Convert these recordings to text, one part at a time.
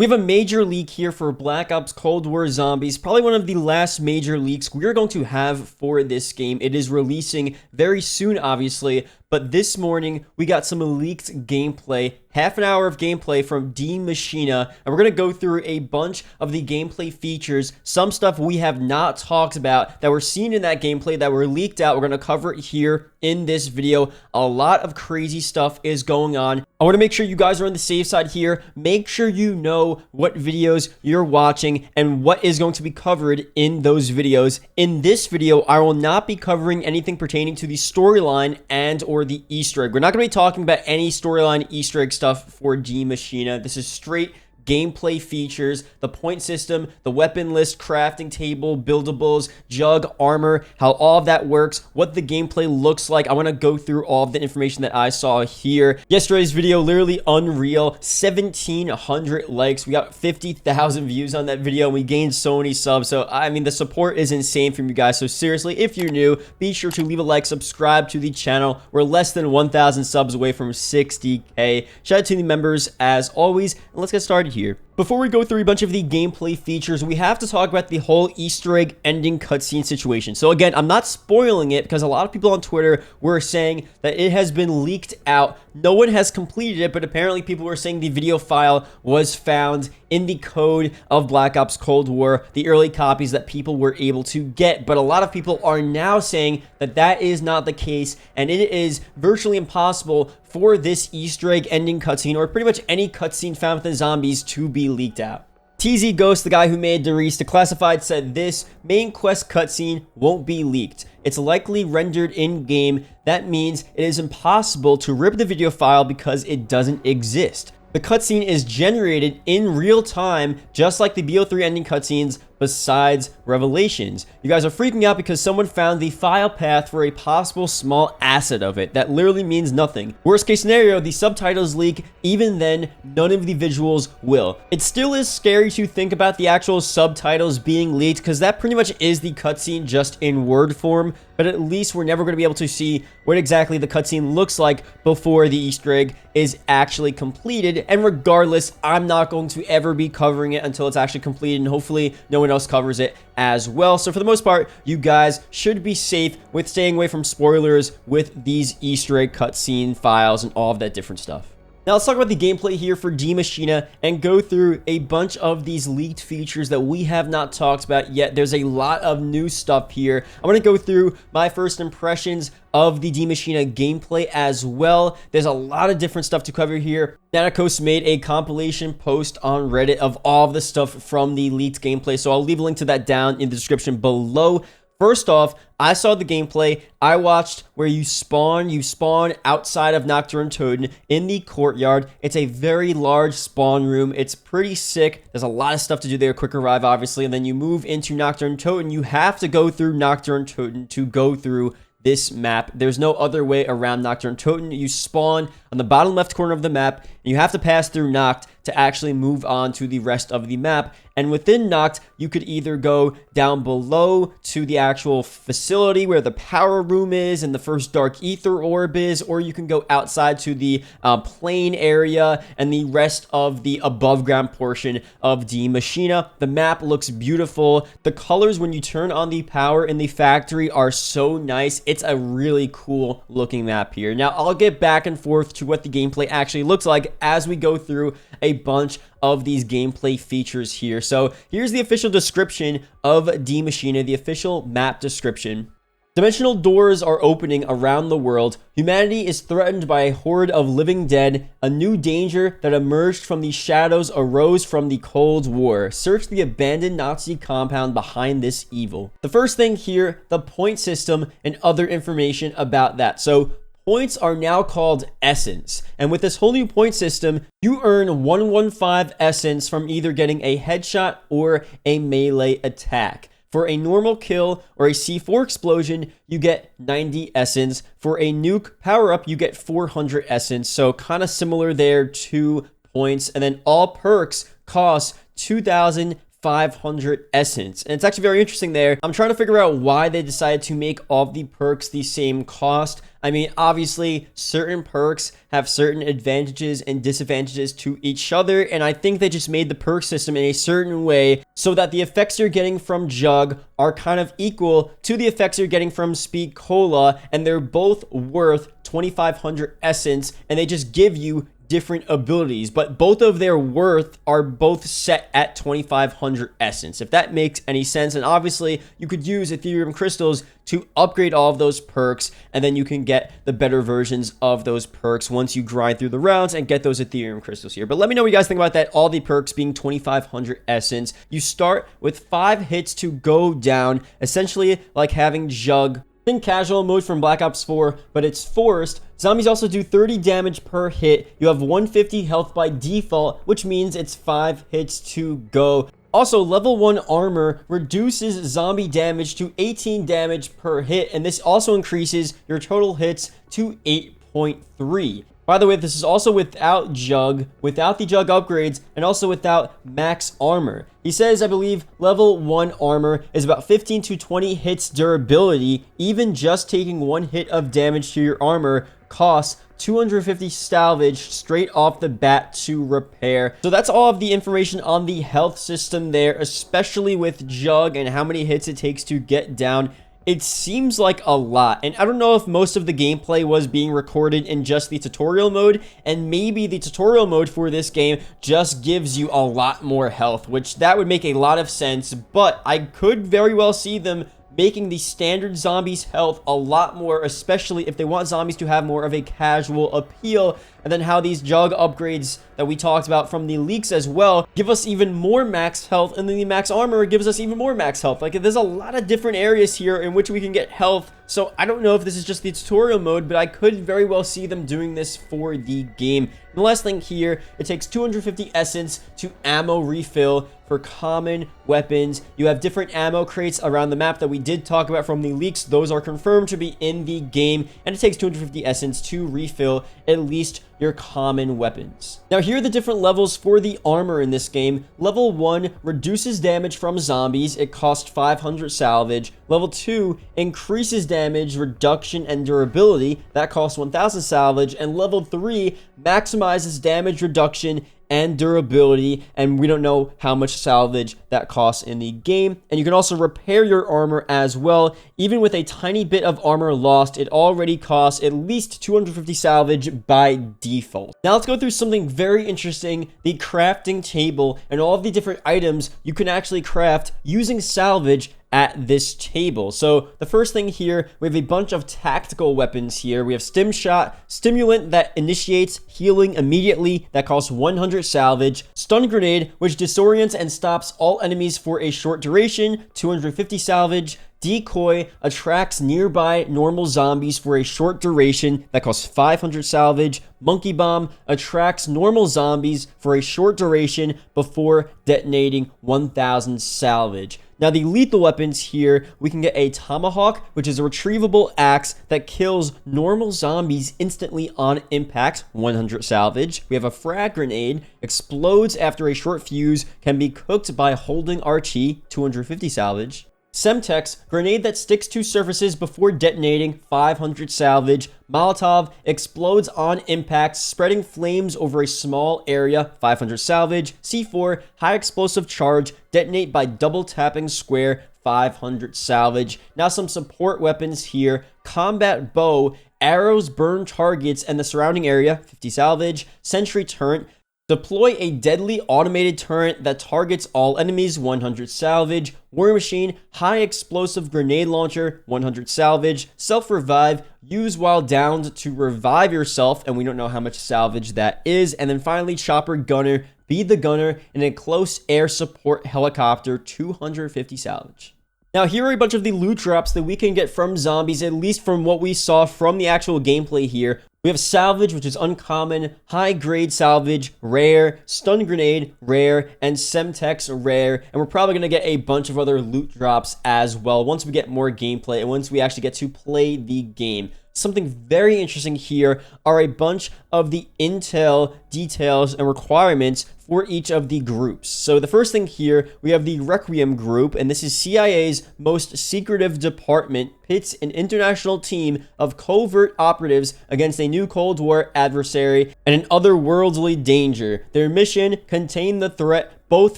We have a major leak here for Black Ops Cold War Zombies, probably one of the last major leaks we're going to have for this game. It is releasing very soon, obviously, but this morning we got some leaked gameplay, half an hour of gameplay from Maschine, and we're going to go through a bunch of the gameplay features, some stuff we have not talked about that were seen in that gameplay that were leaked out. We're going to cover it here in this video. A lot of crazy stuff is going on. I want to make sure you guys are on the safe side here. Make sure you know what videos you're watching and what is going to be covered in those videos. In this video, I will not be covering anything pertaining to the storyline and or the Easter egg. We're not going to be talking about any storyline Easter egg stuff for Maschine. This is straight gameplay features, the point system, the weapon list, crafting table, buildables, jug, armor, how all of that works, what the gameplay looks like. I want to go through all of the information that I saw here. Yesterday's video, literally unreal, 1,700 likes. We got 50,000 views on that video, and we gained so many subs. So, I mean, the support is insane from you guys. So, seriously, if you're new, be sure to leave a like, subscribe to the channel. We're less than 1,000 subs away from 60K. Shout out to the members, as always, and let's get started here. Before we go through a bunch of the gameplay features, we have to talk about the whole Easter egg ending cutscene situation. So again, I'm not spoiling it because a lot of people on Twitter were saying that it has been leaked out. No one has completed it, but apparently people were saying the video file was found in the code of Black Ops Cold War, the early copies that people were able to get. But a lot of people are now saying that that is not the case, and it is virtually impossible for this Easter egg ending cutscene, or pretty much any cutscene found with the zombies, to be leaked out. TZ Ghost, the guy who made Darius Declassified, said this main quest cutscene won't be leaked. It's likely rendered in-game. That means it is impossible to rip the video file because it doesn't exist. The cutscene is generated in real time, just like the BO3 ending cutscenes, besides Revelations. You guys are freaking out because someone found the file path for a possible small asset of it. That literally means nothing. Worst case scenario, the subtitles leak. Even then, none of the visuals will. It still is scary to think about the actual subtitles being leaked because that pretty much is the cutscene just in word form, but at least we're never going to be able to see what exactly the cutscene looks like before the Easter egg is actually completed. And regardless, I'm not going to ever be covering it until it's actually completed, and hopefully no one else covers it as well. So for the most part, you guys should be safe with staying away from spoilers with these Easter egg cutscene files and all of that different stuff. Now let's talk about the gameplay here for Maschine and go through a bunch of these leaked features that we have not talked about yet. There's a lot of new stuff here. I'm going to go through my first impressions of the Maschine gameplay as well. There's a lot of different stuff to cover here. Naticos made a compilation post on Reddit of all of the stuff from the leaked gameplay, so I'll leave a link to that down in the description below. First off, I saw the gameplay. I watched where you spawn outside of Nocturne Toten in the courtyard. It's a very large spawn room. It's pretty sick. There's a lot of stuff to do there. Quick arrive, obviously, and then you move into Nocturne Toten. You have to go through Nocturne Toten to go through this map. There's no other way around Nocturne Toten. You spawn on the bottom left corner of the map, and you have to pass through Noct to actually move on to the rest of the map. And within Noct, you could either go down below to the actual facility where the power room is and the first dark ether orb is, or you can go outside to the plain area and the rest of the above ground portion of Maschine. The map looks beautiful. The colors when you turn on the power in the factory are so nice. It's a really cool looking map here. Now I'll get back and forth to what the gameplay actually looks like as we go through a bunch of these gameplay features here. So here's the official description of Maschine, the official map description. Dimensional doors are opening around the world. Humanity is threatened by a horde of living dead. A new danger that emerged from the shadows arose from the Cold War. Search the abandoned Nazi compound behind this evil. The first thing here, the point system and other information about that. So points are now called essence, and with this whole new point system, you earn 115 essence from either getting a headshot or a melee attack. For a normal kill or a C4 explosion, you get 90 essence. For a nuke power-up, you get 400 essence, so kind of similar there, 2 points. And then all perks cost 2,000 500 essence. And it's actually very interesting there. I'm trying to figure out why they decided to make all of the perks the same cost. I mean, obviously, certain perks have certain advantages and disadvantages to each other, and I think they just made the perk system in a certain way so that the effects you're getting from Jug are kind of equal to the effects you're getting from Speed Cola, and they're both worth 2,500 essence, and they just give you different abilities, but both of their worth are both set at 2,500 essence, if that makes any sense. And obviously you could use Ethereum crystals to upgrade all of those perks, and then you can get the better versions of those perks once you grind through the rounds and get those Ethereum crystals here. But let me know what you guys think about that. All the perks being 2,500 essence. You start with 5 hits to go down, essentially like having Jug in casual mode from Black Ops 4, but it's forced. Zombies also do 30 damage per hit. You have 150 health by default, which means it's 5 hits to go. Also, level 1 armor reduces zombie damage to 18 damage per hit, and this also increases your total hits to 8.3. By the way, this is also without Jug, without the Jug upgrades, and also without max armor. He says, I believe, level 1 armor is about 15 to 20 hits durability. Even just taking 1 hit of damage to your armor costs 250 salvage straight off the bat to repair. So that's all of the information on the health system there, especially with Jug and how many hits it takes to get down. It seems like a lot, and I don't know if most of the gameplay was being recorded in just the tutorial mode, and maybe the tutorial mode for this game just gives you a lot more health, which that would make a lot of sense, but I could very well see them making the standard zombies health a lot more, especially if they want zombies to have more of a casual appeal, and then how these Jug upgrades that we talked about from the leaks as well give us even more max health, and then the max armor gives us even more max health. Like, there's a lot of different areas here in which we can get health, so I don't know if this is just the tutorial mode, but I could very well see them doing this for the game. And the last thing here, it takes 250 essence to ammo refill for common weapons. You have different ammo crates around the map that we did talk about from the leaks. Those are confirmed to be in the game, and it takes 250 essence to refill at least your common weapons. Now, here are the different levels for the armor in this game. Level 1 reduces damage from zombies. It costs 500 salvage. Level 2 increases damage, reduction, and durability. That costs 1,000 salvage. And level 3 maximizes damage reduction and durability, and we don't know how much salvage that costs in the game. And you can also repair your armor as well. Even with a tiny bit of armor lost, it already costs at least 250 salvage by default. Now let's go through something very interesting, the crafting table and all of the different items you can actually craft using salvage at this table. So the first thing here, we have a bunch of tactical weapons here. We have Stim Shot, Stimulant that initiates healing immediately, that costs 100 salvage, Stun Grenade, which disorients and stops all enemies for a short duration, 250 salvage, Decoy attracts nearby normal zombies for a short duration, that costs 500 salvage. Monkey Bomb attracts normal zombies for a short duration before detonating, 1000 salvage. Now, the lethal weapons here, we can get a Tomahawk, which is a retrievable axe that kills normal zombies instantly on impact, 100 salvage. We have a Frag Grenade, explodes after a short fuse, can be cooked by holding RT, 250 salvage. Semtex, grenade that sticks to surfaces before detonating, 500 salvage. Molotov, explodes on impact, spreading flames over a small area, 500 salvage. C4, high explosive charge, detonate by double tapping square, 500 salvage. Now some support weapons here. Combat Bow, arrows burn targets and the surrounding area, 50 salvage. Sentry Turret, deploy a deadly automated turret that targets all enemies, 100 salvage. War Machine, high explosive grenade launcher, 100 salvage. Self-revive, use while downed to revive yourself, and we don't know how much salvage that is. And then finally, Chopper Gunner, be the gunner in a close air support helicopter, 250 salvage. Now, here are a bunch of the loot drops that we can get from zombies, at least from what we saw from the actual gameplay here. We have Salvage, which is uncommon, High Grade Salvage, rare, Stun Grenade, rare, and Semtex, rare, and we're probably going to get a bunch of other loot drops as well once we get more gameplay and once we actually get to play the game. Something very interesting here are a bunch of the intel details and requirements for each of the groups. So the first thing here, we have the Requiem group, and this is CIA's most secretive department, pits an international team of covert operatives against a new Cold War adversary and an otherworldly danger. Their mission, contain the threat both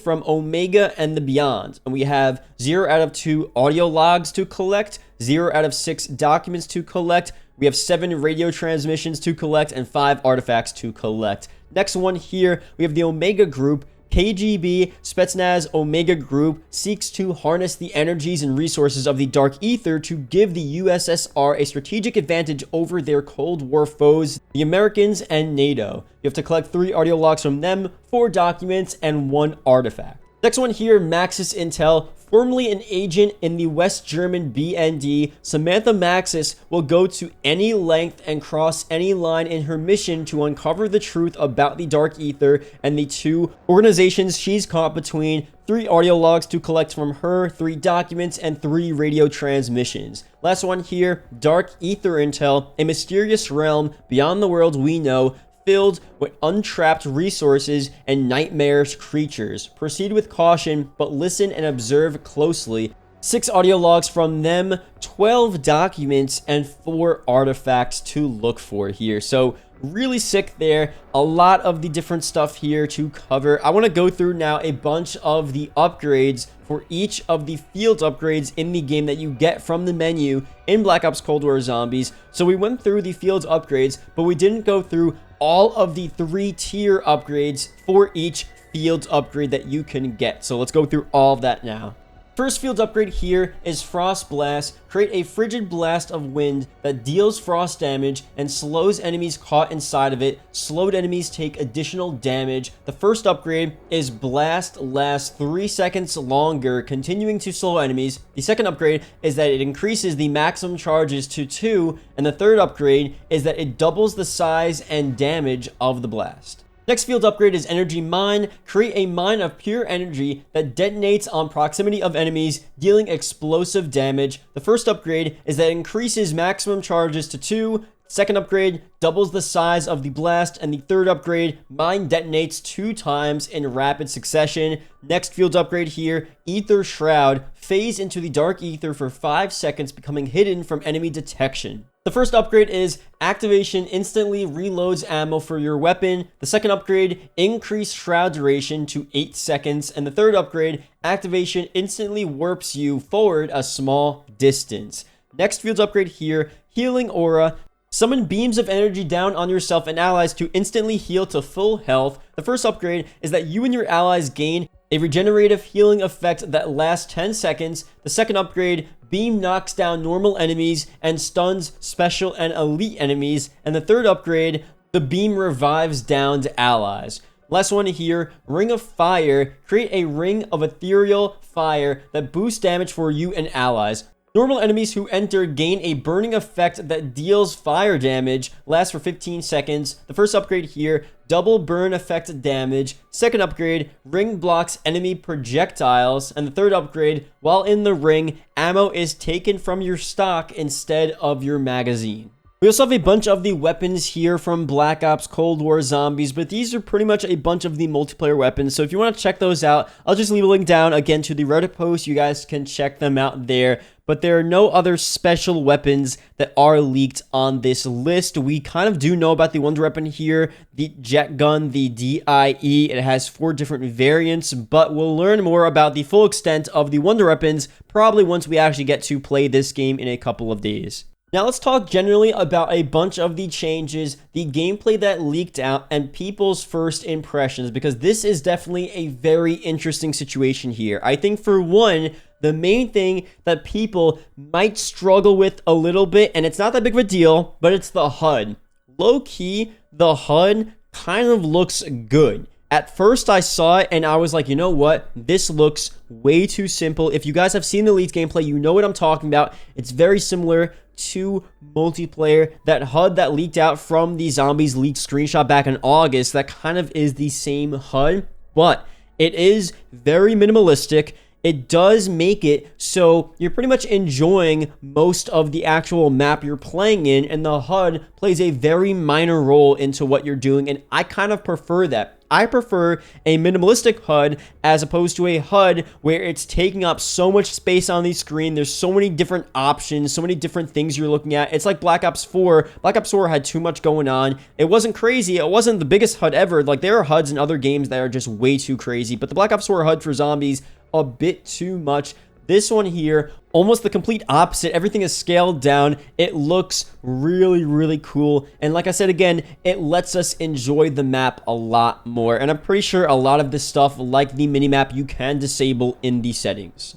from Omega and the beyond. And we have 0 out of 2 audio logs to collect, 0 out of 6 documents to collect. We have 7 radio transmissions to collect and 5 artifacts to collect. Next one here, we have the Omega Group. KGB Spetsnaz Omega Group seeks to harness the energies and resources of the Dark Ether to give the USSR a strategic advantage over their Cold War foes, the Americans and NATO. You have to collect 3 audio logs from them, 4 documents, and 1 artifact. Next one here, Maxis Intel. Formerly an agent in the West German BND, Samantha Maxis will go to any length and cross any line in her mission to uncover the truth about the Dark Ether and the 2 organizations she's caught between. 3 audio logs to collect from her, 3 documents, and 3 radio transmissions. Last one here, Dark Ether Intel, a mysterious realm beyond the world we know, filled with untrapped resources and nightmarish creatures. Proceed with caution, but listen and observe closely. 6 audio logs from them, 12 documents, and 4 artifacts to look for here. So really sick there. A lot of the different stuff here to cover. I want to go through now a bunch of the upgrades for each of the field upgrades in the game that you get from the menu in Black Ops Cold War Zombies. So we went through the field upgrades, but we didn't go through all of the 3-tier upgrades for each field upgrade that you can get. So let's go through all of that now. First field upgrade here is Frost Blast. Create a frigid blast of wind that deals frost damage and slows enemies caught inside of it. Slowed enemies take additional damage. The first upgrade is Blast lasts 3 seconds longer, continuing to slow enemies. The second upgrade is that it increases the maximum charges to 2, and the third upgrade is that it doubles the size and damage of the blast. Next field upgrade is Energy Mine. Create a mine of pure energy that detonates on proximity of enemies, dealing explosive damage. The first upgrade is that it increases maximum charges to 2. Second upgrade doubles the size of the blast, and the third upgrade, mine detonates 2 times in rapid succession. Next field upgrade here, Ether Shroud. Phase into the Dark Ether for 5 seconds, becoming hidden from enemy detection. The first upgrade is Activation instantly reloads ammo for your weapon. The second upgrade, increase shroud duration to 8 seconds. And the third upgrade, Activation instantly warps you forward a small distance. Next field upgrade here, Healing Aura. Summon beams of energy down on yourself and allies to instantly heal to full health. The first upgrade is that you and your allies gain a regenerative healing effect that lasts 10 seconds. The second upgrade, Beam knocks down normal enemies and stuns special and elite enemies. And the third upgrade, the beam revives downed allies. Last one here, Ring of Fire. Create a ring of ethereal fire that boosts damage for you and allies. Normal enemies who enter gain a burning effect that deals fire damage, lasts for 15 seconds. The first upgrade here, double burn effect damage. Second upgrade, ring blocks enemy projectiles. And the third upgrade, while in the ring, ammo is taken from your stock instead of your magazine. We also have a bunch of the weapons here from Black Ops Cold War Zombies, but these are pretty much a bunch of the multiplayer weapons. So if you want to check those out, I'll just leave a link down again to the Reddit post. You guys can check them out there. But there are no other special weapons that are leaked on this list. We kind of do know about the wonder weapon here, the jet gun, the DIE. It has 4 different variants, but we'll learn more about the full extent of the wonder weapons probably once we actually get to play this game in a couple of days. Now let's talk generally about a bunch of the changes, the gameplay that leaked out, and people's first impressions, because this is definitely a very interesting situation here. I think for one, the main thing that people might struggle with a little bit, and it's not that big of a deal, but it's the HUD. Low-key, the HUD kind of looks good. At first, I saw it, and I was like, you know what? This looks way too simple. If you guys have seen the leaked gameplay, you know what I'm talking about. It's very similar to multiplayer. That HUD that leaked out from the Zombies leaked screenshot back in August, that kind of is the same HUD, but it is very minimalistic. it does make it so you're pretty much enjoying most of the actual map you're playing in, and the HUD plays a very minor role into what you're doing, and I kind of prefer that. I prefer a minimalistic HUD as opposed to a HUD where it's taking up so much space on the screen. There's so many different options, so many different things you're looking at. It's like Black Ops 4. Black Ops 4 had too much going on. It wasn't crazy. It wasn't the biggest HUD ever. Like, there are HUDs in other games that are just way too crazy, but the Black Ops 4 HUD for zombies, a bit too much. This one here, almost the complete opposite. Everything is scaled down. It looks really, really cool. And like I said again, it lets us enjoy the map a lot more. And I'm pretty sure a lot of this stuff, like the minimap, you can disable in the settings.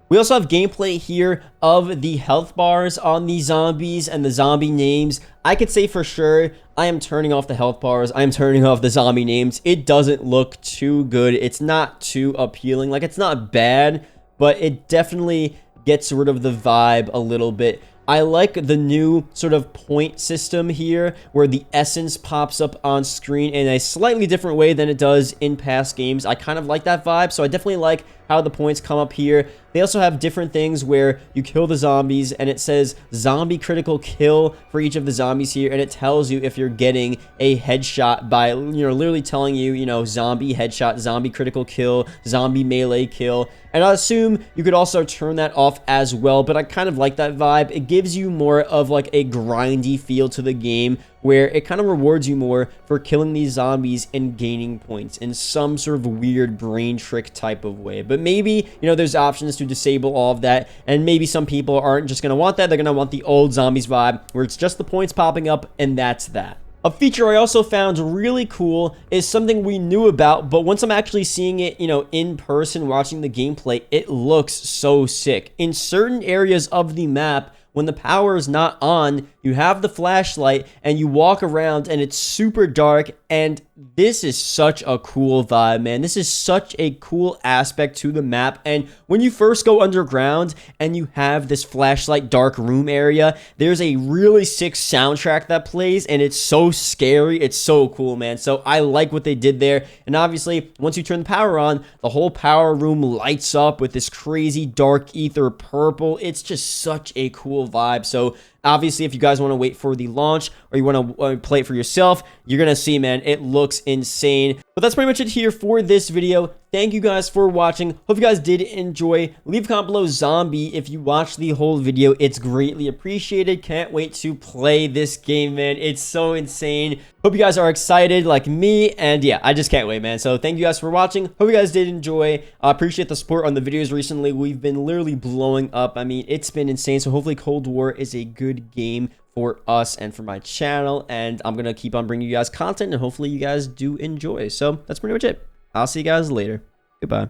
We also have gameplay here of the health bars on the zombies and the zombie names. I could say for sure I am turning off the health bars. I am turning off the zombie names. It doesn't look too good. It's not too appealing. Like, it's not bad, but it definitely gets rid of the vibe a little bit. I like the new sort of point system here where the essence pops up on screen in a slightly different way than it does in past games. I kind of like that vibe, so I definitely like how the points come up here. They also have different things where you kill the zombies and it says zombie critical kill for each of the zombies here, and it tells you if you're getting a headshot by, literally telling you, zombie headshot, zombie critical kill, zombie melee kill. And I assume you could also turn that off as well, but I kind of like that vibe. It gives you more of like a grindy feel to the game where it kind of rewards you more for killing these zombies and gaining points in some sort of weird brain trick type of way. But maybe, there's options to disable all of that, and maybe some people aren't just going to want that. They're going to want the old zombies vibe where it's just the points popping up, and that's that. A feature I also found really cool is something we knew about, but once I'm actually seeing it, in person, watching the gameplay, it looks so sick. In certain areas of the map, when the power is not on, you have the flashlight and you walk around and it's super dark, and this is such a cool vibe, man. This is such a cool aspect to the map. And when you first go underground and you have this flashlight dark room area, there's a really sick soundtrack that plays, and it's so scary. It's so cool, man. So I like what they did there. And obviously, once you turn the power on, the whole power room lights up with this crazy dark ether purple. It's just such a cool vibe. So obviously, if you guys want to wait for the launch or you want to play it for yourself, you're going to see, man, it looks insane. But that's pretty much it here for this video. Thank you guys for watching. Hope you guys did enjoy. Leave a comment below zombie if you watched the whole video. It's greatly appreciated. Can't wait to play this game, man. It's so insane. Hope you guys are excited like me. And yeah, I just can't wait, man. So thank you guys for watching. Hope you guys did enjoy. I appreciate the support on the videos recently. We've been literally blowing up. I mean, it's been insane. So hopefully Cold War is a good game for us and for my channel. And I'm going to keep on bringing you guys content, and hopefully you guys do enjoy. So that's pretty much it. I'll see you guys later. Goodbye.